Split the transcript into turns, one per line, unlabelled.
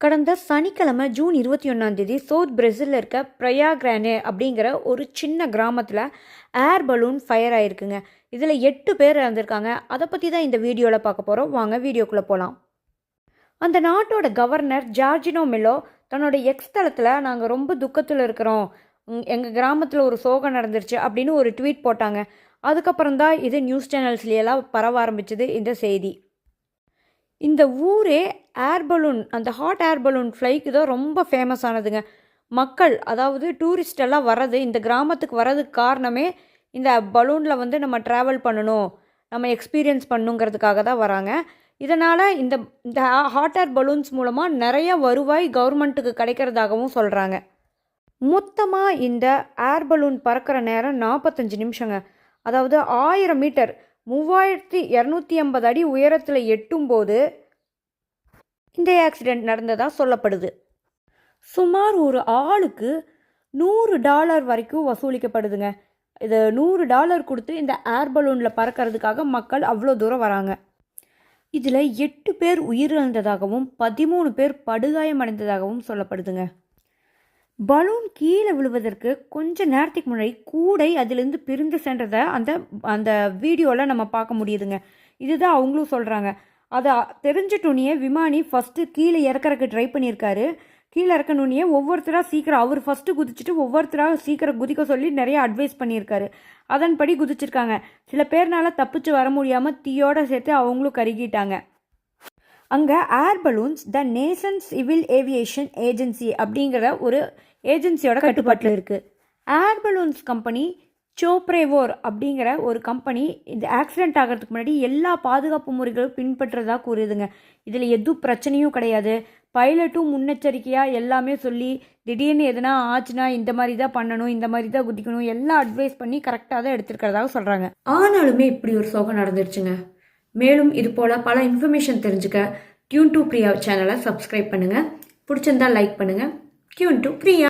கடந்த சனிக்கிழமை June 21 south பிரேசிலில் இருக்க பிரயாக்ரானே அப்படிங்கிற ஒரு சின்ன கிராமத்தில் ஏர் பலூன் ஃபயர் ஆகிருக்குங்க. இதில் 8 பேர் இறந்துருக்காங்க. அதை பற்றி தான் இந்த வீடியோவில் பார்க்க போகிறோம். வாங்க வீடியோக்குள்ளே போகலாம். அந்த நாட்டோட கவர்னர் ஜார்ஜினோ மெல்லோ தன்னோட எக்ஸ் தளத்தில் நாங்கள் ரொம்ப துக்கத்தில் இருக்கிறோம், எங்கள் கிராமத்தில் ஒரு சோகம் நடந்துருச்சு அப்படின்னு ஒரு ட்வீட் போட்டாங்க. அதுக்கப்புறம் தான் இது நியூஸ் சேனல்ஸ்லையெல்லாம் பரவ ஆரம்பிச்சது இந்த செய்தி. இந்த ஊரே ஏர் பலூன், அந்த ஹாட் ஏர் பலூன் ஃப்ளைக்கு தான் ரொம்ப ஃபேமஸ் ஆனதுங்க. மக்கள், அதாவது டூரிஸ்ட் எல்லாம் வர்றது, இந்த கிராமத்துக்கு வர்றதுக்கு காரணமே இந்த பலூனில் வந்து நம்ம ட்ராவல் பண்ணணும், நம்ம எக்ஸ்பீரியன்ஸ் பண்ணுங்கிறதுக்காக தான் வராங்க. இதனால் இந்த இந்த ஹாட் ஏர் பலூன்ஸ் மூலமாக நிறைய வருவாய் கவர்மெண்ட்டுக்கு கிடைக்கிறதாகவும் சொல்கிறாங்க. மொத்தமாக இந்த ஏர் பலூன் பறக்கிற நேரம் 45 நிமிஷங்க. அதாவது 1000 மீட்டர் 3250 அடி உயரத்தில் எட்டும்போது இந்த ஆக்சிடெண்ட் நடந்ததாக சொல்லப்படுது. சுமார் ஒரு ஆளுக்கு $100 வரைக்கும் வசூலிக்கப்படுதுங்க. இது $100 கொடுத்து இந்த ஏர் பலூனில் பறக்கிறதுக்காக மக்கள் அவ்வளோ தூரம் வராங்க. இதில் 8 பேர் உயிரிழந்ததாகவும் 13 பேர் படுகாயமடைந்ததாகவும் சொல்லப்படுதுங்க. பலூன் கீழே விழுவதற்கு கொஞ்ச நேரத்துக்கு முன்னாடி கூடை அதிலிருந்து பிரிந்து சென்றதை அந்த வீடியோவில் நம்ம பார்க்க முடியுதுங்க. இதுதான் அவங்களும் சொல்கிறாங்க. அதை தெரிஞ்சிட்டோன்னே விமானி ஃபஸ்ட்டு கீழே இறக்கறக்கு ட்ரை பண்ணியிருக்காரு. கீழே இறக்கணுன்னே ஒவ்வொருத்தராக சீக்கிரம், அவர் ஃபஸ்ட்டு குதிச்சுட்டு ஒவ்வொருத்தராக சீக்கிரம் குதிக்க சொல்லி நிறைய அட்வைஸ் பண்ணியிருக்காரு. அதன்படி குதிச்சிருக்காங்க. சில பேர்னால தப்பிச்சு வர முடியாமல் தீயோடு சேர்த்து அவங்களும் கருகிட்டாங்க. அங்கே air balloons the nation civil aviation agency அப்படிங்கிற ஒரு ஏஜென்சியோட கட்டுப்பாட்டில் இருக்குது. ஏர் பலூன்ஸ் கம்பெனி சோப்ரேவோர் அப்படிங்கிற ஒரு கம்பெனி இந்த ஆக்சிடெண்ட் ஆகிறதுக்கு முன்னாடி எல்லா பாதுகாப்பு முறைகளும் பின்பற்றுறதா கூறுதுங்க. இதில் எதுவும் பிரச்சனையும் கிடையாது. பைலட்டும் முன்னெச்சரிக்கையாக எல்லாமே சொல்லி, திடீர்னு எதனா ஆச்சுன்னா இந்த மாதிரி தான் பண்ணணும், இந்த மாதிரி தான் குதிக்கணும், எல்லாம் அட்வைஸ் பண்ணி கரெக்டாக தான் எடுத்துருக்கிறதாக சொல்கிறாங்க. ஆனாலுமே இப்படி ஒரு சோகம் நடந்துருச்சுங்க. மேலும் இது போல் பல இன்ஃபர்மேஷன் தெரிஞ்சுக்க டியூன் டு பிரியா சேனலை சப்ஸ்கிரைப் பண்ணுங்கள். பிடிச்சிருந்தா லைக் பண்ணுங்கள். Tune to Priya.